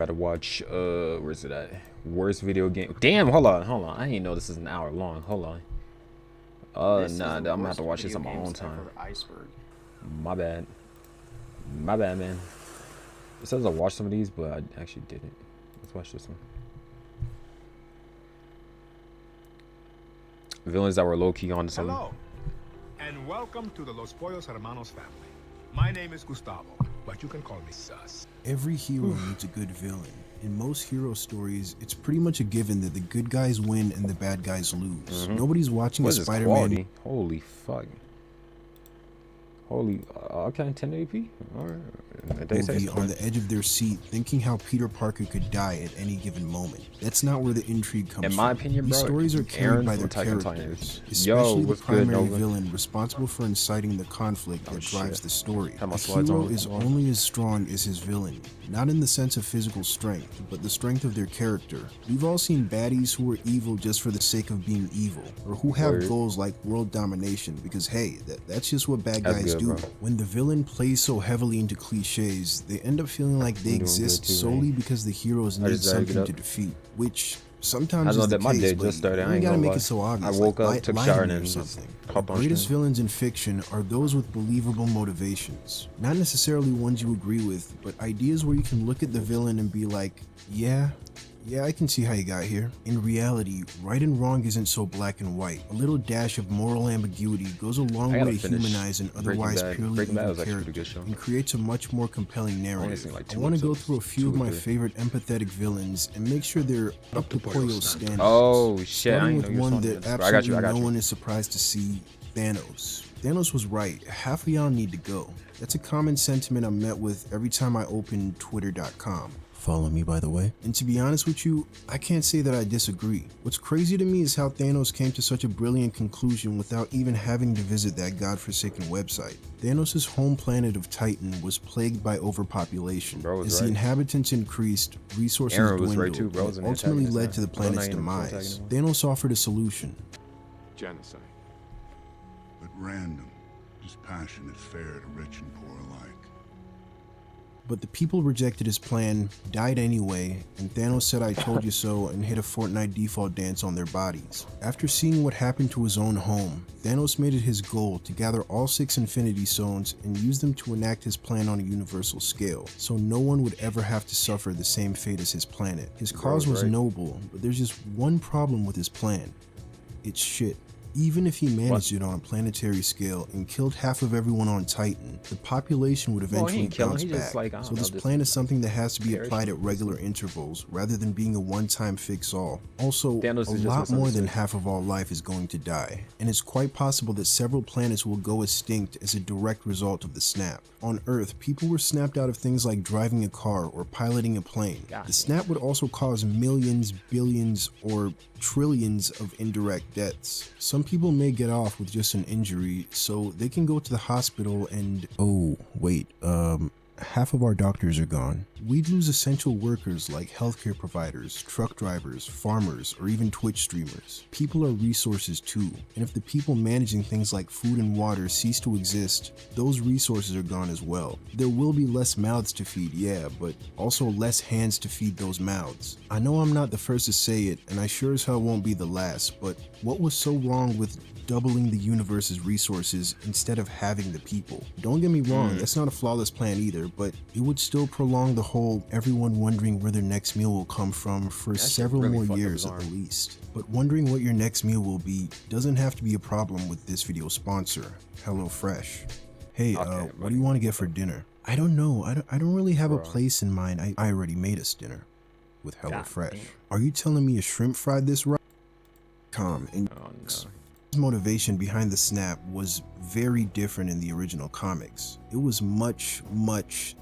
Gotta watch, where's it at? Worst video game. Damn, hold on. I didn't know this is an hour long. Hold on. Nah, I'm gonna have to watch this on my own time. Iceberg. My bad. My bad, man. It says I watched some of these, but I actually didn't. Let's watch this one. Villains that were low-key on something. Hello, and welcome to the Los Pollos Hermanos family. My name is Gustavo, but you can call me Sus. Every hero needs a good villain. In most hero stories, it's pretty much a given that the good guys win and the bad guys lose. Nobody's watching a Spider-Man. Holy fuck. Holy, okay, 1080p? Alright. Movie on the edge of their seat, thinking how Peter Parker could die at any given moment. That's not where the intrigue comes from. In my opinion, bro, these stories are carried by their characters, especially the primary villain responsible for inciting the conflict that drives the story. A hero is only as strong as his villain, not in the sense of physical strength, but the strength of their character. We've all seen baddies who are evil just for the sake of being evil, or who have goals like world domination because hey, that's just what bad guys do. When the villain plays so heavily into cliches, they end up feeling like they exist solely because the heroes need something to defeat, which sometimes is the case, but you gotta make it so obvious. I woke up, took a shower, and something. The greatest villains in fiction are those with believable motivations. Not necessarily ones you agree with, but ideas where you can look at the villain and be like, yeah, I can see how you got here. In reality, right and wrong isn't so black and white. A little dash of moral ambiguity goes a long way to humanize an otherwise purely evil character and creates a much more compelling narrative. I want to go through a few of my favorite empathetic villains and make sure they're up to Pollo's standards. Oh shit, starting with one that absolutely no one is surprised to see, Thanos. Thanos was right, half of y'all need to go. That's a common sentiment I'm met with every time I open twitter.com. Follow me, by the way. And to be honest with you, I can't say that I disagree. What's crazy to me is how Thanos came to such a brilliant conclusion without even having to visit that godforsaken website. Thanos' home planet of Titan was plagued by overpopulation. As the inhabitants increased, resources dwindled, and ultimately led to the planet's demise. Thanos offered a solution. Genocide. But random, dispassionate fare to rich and poor alike. But the people rejected his plan, died anyway, and Thanos said I told you so and hit a Fortnite default dance on their bodies. After seeing what happened to his own home, Thanos made it his goal to gather all 6 Infinity Stones and use them to enact his plan on a universal scale, so no one would ever have to suffer the same fate as his planet. His cause was noble, but there's just one problem with his plan. It's shit. Even if he managed it on a planetary scale and killed half of everyone on Titan, the population would eventually bounce back. So this plan is something that has to be applied at regular intervals rather than being a one-time fix-all. Also, a lot more than half of all life is going to die, and it's quite possible that several planets will go extinct as a direct result of the snap. On Earth, people were snapped out of things like driving a car or piloting a plane. The snap would also cause millions, billions, or trillions of indirect deaths. Some people may get off with just an injury, so they can go to the hospital and... Oh, wait, half of our doctors are gone. We'd lose essential workers like healthcare providers, truck drivers, farmers, or even Twitch streamers. People are resources too, and if the people managing things like food and water cease to exist, those resources are gone as well. There will be less mouths to feed, yeah, but also less hands to feed those mouths. I know I'm not the first to say it, and I sure as hell won't be the last, but what was so wrong with doubling the universe's resources instead of having the people? Don't get me wrong, that's not a flawless plan either, but it would still prolong the whole everyone wondering where their next meal will come from for several more years at the least. But wondering what your next meal will be doesn't have to be a problem with this video sponsor, HelloFresh. Hey, what do you want to get for dinner? I don't know, I don't really have a place in mind. I already made us dinner with HelloFresh. Are you telling me a shrimp fried this right? His motivation behind the snap was very different in the original comics. It was much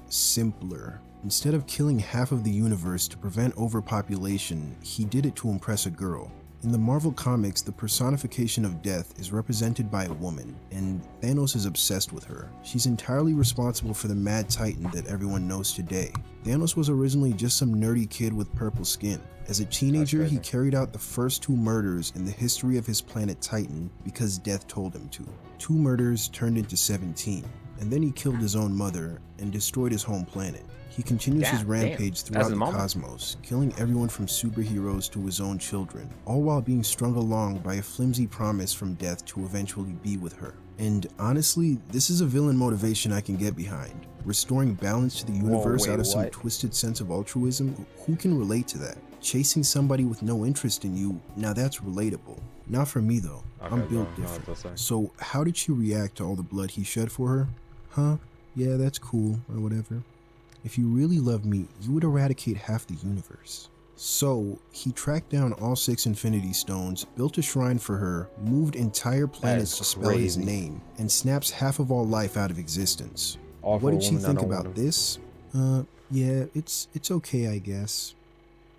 simpler. Instead of killing half of the universe to prevent overpopulation, he did it to impress a girl. In the Marvel comics, the personification of death is represented by a woman, and Thanos is obsessed with her. She's entirely responsible for the Mad Titan that everyone knows today. Thanos was originally just some nerdy kid with purple skin. As a teenager, he carried out the first 2 murders in the history of his planet Titan because death told him to. 2 murders turned into 17, and then he killed his own mother and destroyed his home planet. He He continues his God rampage damn. throughout As the a mama? cosmos, killing everyone from superheroes to his own children, all while being strung along by a flimsy promise from death to eventually be with her. And honestly, this is a villain motivation I can get behind. Restoring balance to the universe wait, out of some what? twisted sense of altruism, who can relate to that? Chasing somebody with no interest in you, now that's relatable. Not for me though, I'm Okay, built bro. No, different. that's So how did she react to all the blood he shed for her? Huh? Yeah, that's cool, or whatever. If you really loved me, you would eradicate half the universe. So, he tracked down all 6 Infinity Stones, built a shrine for her, moved entire planets to spell his crazy. name, and snaps half of all life out of existence. All What for a did she woman that think don't about want this? Yeah, it's okay, I guess.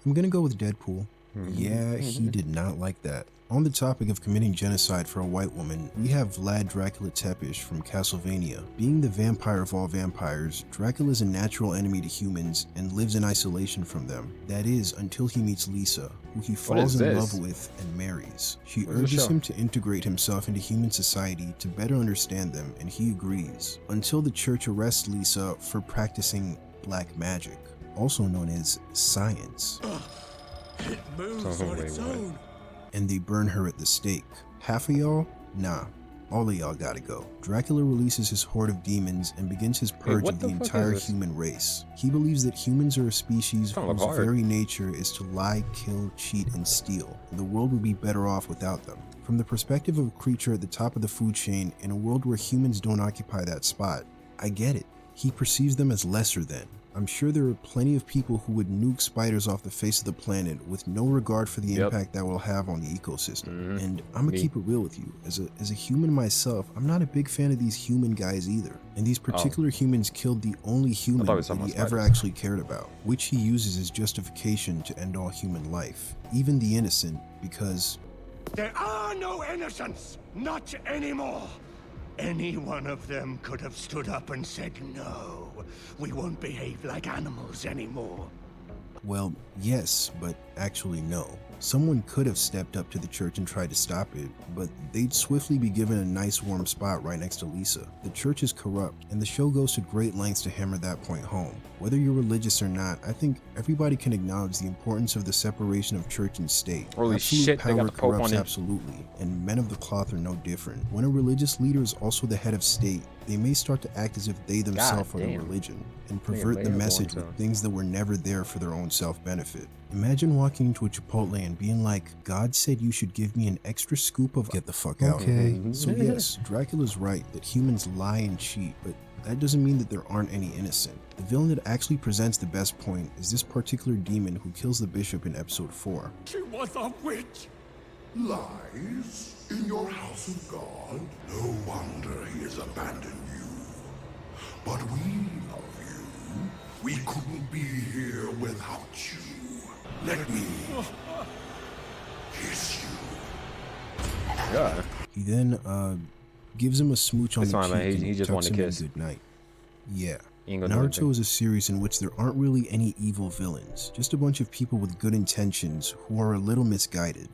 I'm gonna go with Deadpool. Yeah, he did not like that. On the topic of committing genocide for a white woman, we have Vlad Dracula Tepish from Castlevania. Being the vampire of all vampires, Dracula is a natural enemy to humans and lives in isolation from them. That is, until he meets Lisa, who he falls in love with and marries. She What's the urges show? him to integrate himself into human society to better understand them, and he agrees. Until the church arrests Lisa for practicing black magic, also known as science. It moves Oh, on wait, its what? own. And they burn her at the stake. Half of y'all? Nah. All of y'all gotta go. Dracula releases his horde of demons and begins his purge what of the the fuck is entire this? human race. He believes that humans are a species Don't look whose hard. very nature is to lie, kill, cheat, and steal. And the world would be better off without them. From the perspective of a creature at the top of the food chain in a world where humans don't occupy that spot, I get it. He perceives them as lesser than. I'm sure there are plenty of people who would nuke spiders off the face of the planet with no regard for the Yep. impact that will have on the ecosystem. Mhm. And I'm gonna Me. keep it real with you. As a human myself, I'm not a big fan of these human guys either. And these particular humans killed the only human thought we were that talking he about ever spiders. actually cared about, which he uses as justification to end all human life, even the innocent, because There are no innocents! Not anymore! Any one of them could have stood up and said, no, we won't behave like animals anymore. well, yes, but actually no. Someone could have stepped up to the church and tried to stop it, but they'd swiftly be given a nice warm spot right next to Lisa. The church is corrupt, and the show goes to great lengths to hammer that point home. Whether you're religious or not, I think everybody can acknowledge the importance of the separation of church and state. Holy Absolute shit, they got power the Pope corrupts on it. absolutely, and men of the cloth are no different. When a religious leader is also the head of state, they may start to act as if they themselves are the damn. religion, and Nigga, pervert lay the up message on with time. things that were never there for their own self-benefit. Imagine walking into a Chipotle and being like, God said you should give me an extra scoop of— get the fuck out. Okay, so yes, Dracula's right that humans lie and cheat, but that doesn't mean that there aren't any innocent. The villain that actually presents the best point is this particular demon who kills the bishop in episode 4. She was a witch! Lies in your house of God? No wonder he has abandoned you. But we love you. We couldn't be here without you. Let me kiss you. Yeah. He then gives him a smooch on It's the fine, cheek man. He and just tucks wanted to him in kiss. good night. Yeah. He ain't gonna do Naruto anything. is a series in which there aren't really any evil villains, just a bunch of people with good intentions who are a little misguided.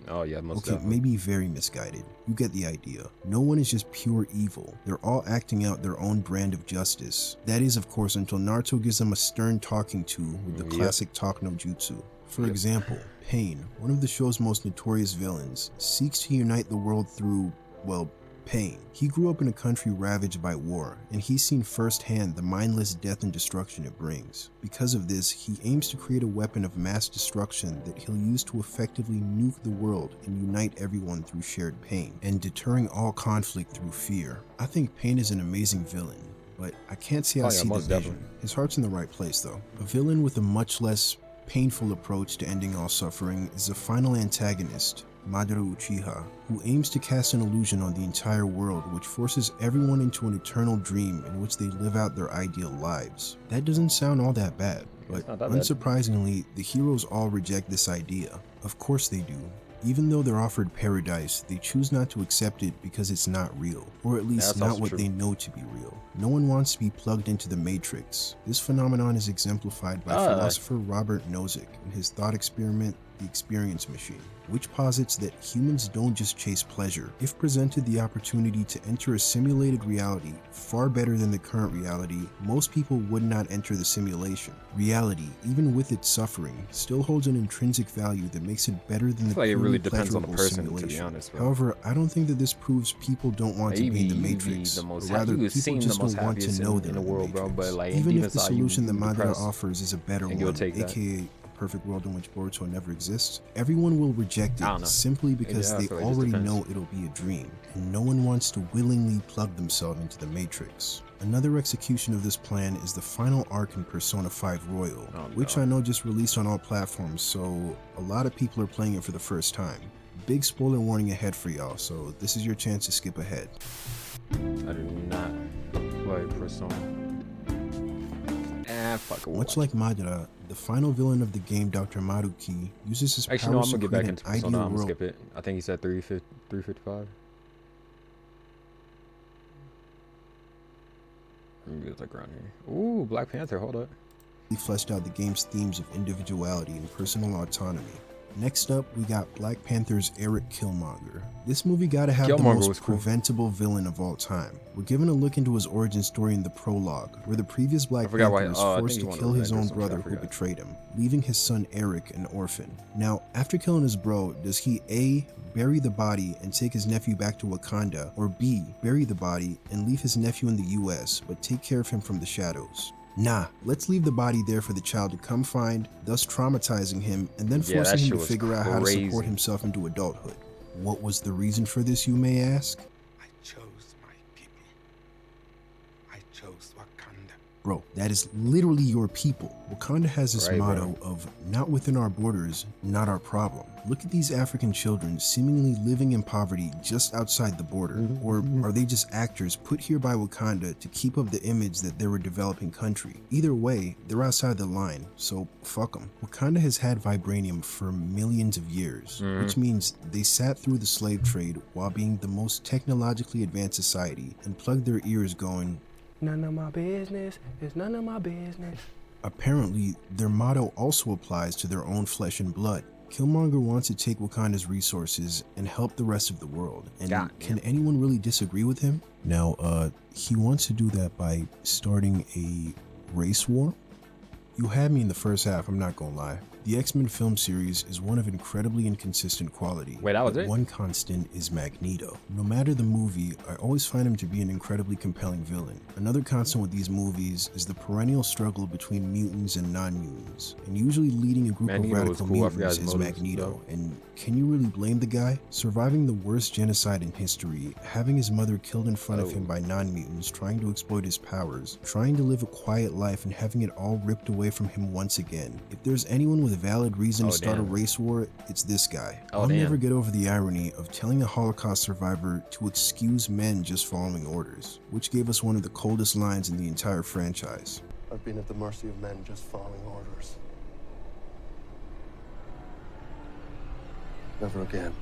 Oh yeah, most Okay, definitely. maybe very misguided. You get the idea. No one is just pure evil. They're all acting out their own brand of justice. That is, of course, until Naruto gives them a stern talking to with the Yep. classic talk no jutsu. For Yep. example, Pain, one of the show's most notorious villains, seeks to unite the world through, well, pain. He grew up in a country ravaged by war, and he's seen firsthand the mindless death and destruction it brings. Because of this, he aims to create a weapon of mass destruction that he'll use to effectively nuke the world and unite everyone through shared pain, and deterring all conflict through fear. I think Pain is an amazing villain, but I can't say I Oh, yeah, see the most vision. definitely. His heart's in the right place though. A villain with a much less painful approach to ending all suffering is the final antagonist, Madara Uchiha, who aims to cast an illusion on the entire world which forces everyone into an eternal dream in which they live out their ideal lives. That doesn't sound all that bad, but not that bad. unsurprisingly, the heroes all reject this idea. Of course they do. Even though they're offered paradise, they choose not to accept it because it's not real, or at least That's not also what true. they know to be real. No one wants to be plugged into the Matrix. This phenomenon is exemplified by philosopher Robert Nozick in his thought experiment, the experience machine, which posits that humans don't just chase pleasure. If presented the opportunity to enter a simulated reality far better than the current reality, most people would not enter the simulation. Reality, even with its suffering, still holds an intrinsic value that makes it better than the like it purely really depends on the pleasurable person, to be simulation. honest, bro. However, I don't think that this proves people don't want to be in the Matrix, the most or rather, you people seem just the most don't want to happiest know in they're the in world, the bro. Matrix. But like, Even deep if the inside, solution that you Madara depressed. offers is a better and you'll one, take that. aka a perfect world in which Boruto never exists, everyone will reject I don't it know. simply because Yeah, they so it just already depends. know it'll be a dream, and no one wants to willingly plug themselves into the Matrix. Another execution of this plan is the final arc in Persona 5 Royal, which no. I know just released on all platforms, so a lot of people are playing it for the first time. Big spoiler warning ahead for y'all, so this is your chance to skip ahead. I do not play Persona. Fuck it. Much like Madara, the final villain of the game, Dr. Maruki, uses his Actually, no, powers I'm to gonna get back create an into Persona. ideal I'm gonna world. skip it. I think he said 355. Let me get like around here. Ooh, Black Panther. Hold up. He fleshed out the game's themes of individuality and personal autonomy. Next up, we got Black Panther's Eric Killmonger. This movie gotta have the Killmonger most was cool. preventable villain of all time. We're given a look into his origin story in the prologue, where the previous Black forgot why- Panther is I think forced he to wanted kill his revenge or own something, I brother who forgot. betrayed him, leaving his son Eric an orphan. Now, after killing his bro, does he A, bury the body and take his nephew back to Wakanda, or B, bury the body and leave his nephew in the US, but take care of him from the shadows? Nah, let's leave the body there for the child to come find, thus traumatizing him and then Yeah, that forcing him shit to was figure out how to support crazy. himself into adulthood. What was the reason for this, you may ask? I chose my people. I chose Wakanda. Bro, that is literally your people. Wakanda has this Right, motto of not within our borders, not our problem. Look at these African children seemingly living in poverty just outside the border. Or are they just actors put here by Wakanda to keep up the image that they're a developing country? Either way, they're outside the line, so fuck them. Wakanda has had vibranium for millions of years, which means they sat through the slave trade while being the most technologically advanced society and plugged their ears going, None of my business. It's none of my business. apparently, their motto also applies to their own flesh and blood. Killmonger wants to take Wakanda's resources and help the rest of the world. And God can damn. anyone really disagree with him? Now, he wants to do that by starting a race war. You had me in the first half, I'm not gonna lie. The X-Men film series is one of incredibly inconsistent quality. Wait, that was but it? One constant is Magneto. No matter the movie, I always find him to be an incredibly compelling villain. Another constant with these movies is the perennial struggle between mutants and non-mutants, and usually leading a group Magneto of was radical cool. I forgot mutants his is motives, Magneto. though. And can you really blame the guy? Surviving the worst genocide in history, having his mother killed in front of him by non-mutants, trying to exploit his powers, trying to live a quiet life and having it all ripped away from him once again. If there's anyone with a valid reason to start a race war, it's this guy. I'll never get over the irony of telling a Holocaust survivor to excuse men just following orders, which gave us one of the coldest lines in the entire franchise. I've been at the mercy of men just following orders. Never again.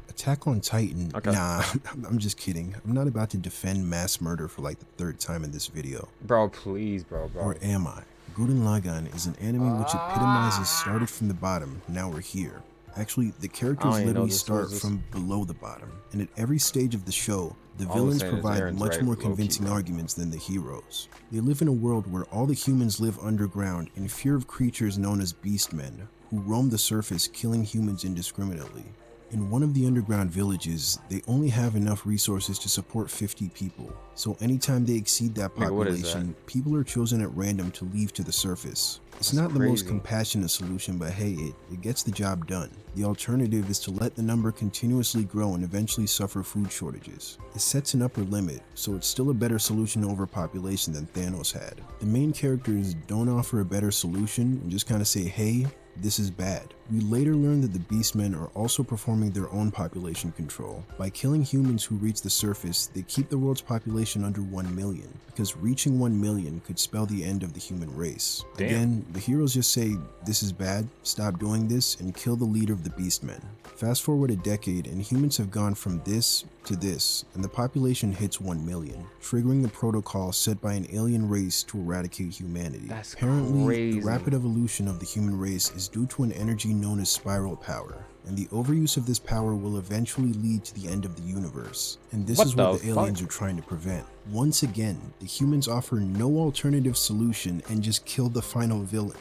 Attack on Titan. Okay. Nah, I'm just kidding. I'm not about to defend mass murder for like the third time in this video. Bro, please, bro. Or am I? Gurren Lagann is an anime which epitomizes started from the bottom, now we're here. Actually, the characters even know literally this start was this. from below the bottom, and at every stage of the show, the All I'm villains saying is provide Aaron's much right, more Lowkey, convincing bro. arguments than the heroes. They live in a world where all the humans live underground in fear of creatures known as beastmen, who roam the surface killing humans indiscriminately. In one of the underground villages, they only have enough resources to support 50 people, so anytime they exceed that Nigga, what is population, people are chosen at random to leave to the surface. It's not the most crazy. compassionate solution, but hey, it gets the job done. The alternative is to let the number continuously grow and eventually suffer food shortages. It sets an upper limit, so it's still a better solution to overpopulation than Thanos had. The main characters don't offer a better solution and just kind of say, hey, this is bad. We later learn that the Beastmen are also performing their own population control. By killing humans who reach the surface, they keep the world's population under 1 million, because reaching 1 million could spell the end of the human race. Damn. Again, the heroes just say, this is bad, stop doing this, and kill the leader of the Beastmen. Fast forward a decade, and humans have gone from this to this, and the population hits 1 million, triggering the protocol set by an alien race to eradicate humanity. That's Apparently, crazy. the rapid evolution of the human race is due to an energy known as spiral power, and the overuse of this power will eventually lead to the end of the universe. And this is what the aliens are trying to prevent. Once again, the humans offer no alternative solution and just kill the final villain.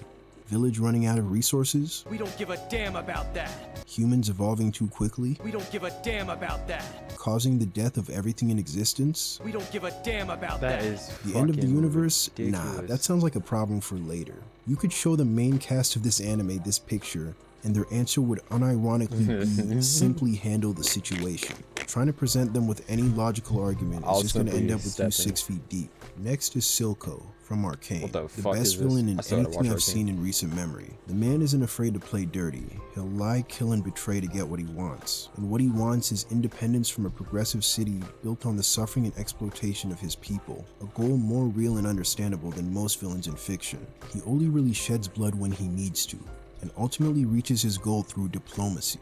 Village running out of resources? We don't give a damn about that. Humans evolving too quickly? We don't give a damn about that. Causing the death of everything in existence? We don't give a damn about that. That is The end of the universe? ridiculous. Nah, that sounds like a problem for later. You could show the main cast of this anime this picture, and their answer would unironically be simply handle the situation. Trying to present them with any logical argument is just going to end up with you 6 feet deep. Next is Silco from Arcane, What the the fuck best is this? villain in I still gotta anything watch I've seen in recent memory. The man isn't afraid to play dirty. He'll lie, kill, and betray to get what he wants. And what he wants is independence from a progressive city built on the suffering and exploitation of his people, a goal more real and understandable than most villains in fiction. He only really sheds blood when he needs to, and ultimately reaches his goal through diplomacy.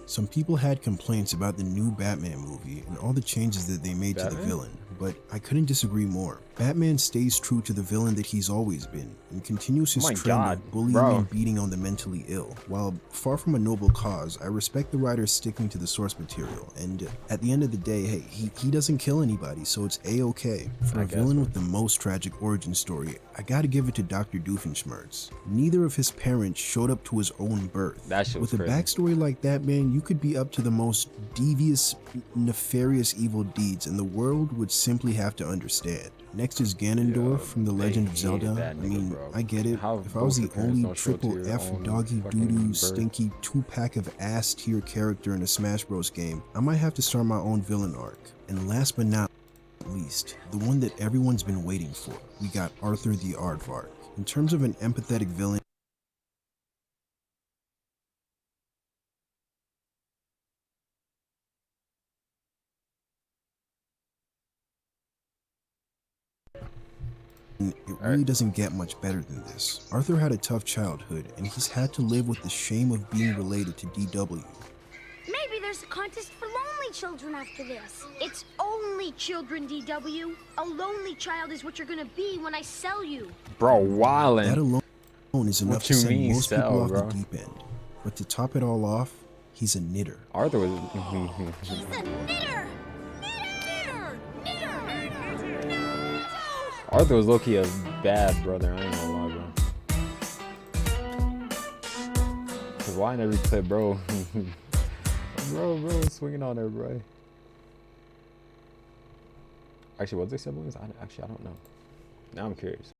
Some people had complaints about the new Batman movie and all the changes that they made to the villain, but I couldn't disagree more. Batman stays true to the villain that he's always been and continues his trend of bullying and beating on the mentally ill. While far from a noble cause, I respect the writers sticking to the source material, and at the end of the day, hey, he doesn't kill anybody, so it's a-okay. For a villain with the most tragic origin story, I gotta give it to Dr. Doofenshmirtz. Neither of his parents showed up to his own birth. That shit was With a backstory like that, man, you could be up to the most devious, nefarious evil deeds, and the world would simply have to understand. Next is Ganondorf from The Legend of Zelda. I mean, I get it. If I was the only triple F doggy doo-doo stinky 2-pack of ass tier character in a Smash Bros game, I might have to start my own villain arc. And last but not least, the one that everyone's been waiting for, we got Arthur the Aardvark. In terms of an empathetic villain, it really doesn't get much better than this. Arthur had a tough childhood, and he's had to live with the shame of being related to DW. Maybe there's a contest for lonely children after this. It's only children, DW. A lonely child is what you're gonna be when I sell you. Bro, wildin'. That alone is enough to send most people off the deep end. But to top it all off, he's a knitter. Arthur was... He's a knitter! Arthur was low-key a bad brother, I ain't gonna lie, bro. Cause why in every clip, bro? bro, swinging on her, bro. Actually, was they siblings? I don't know. Now I'm curious.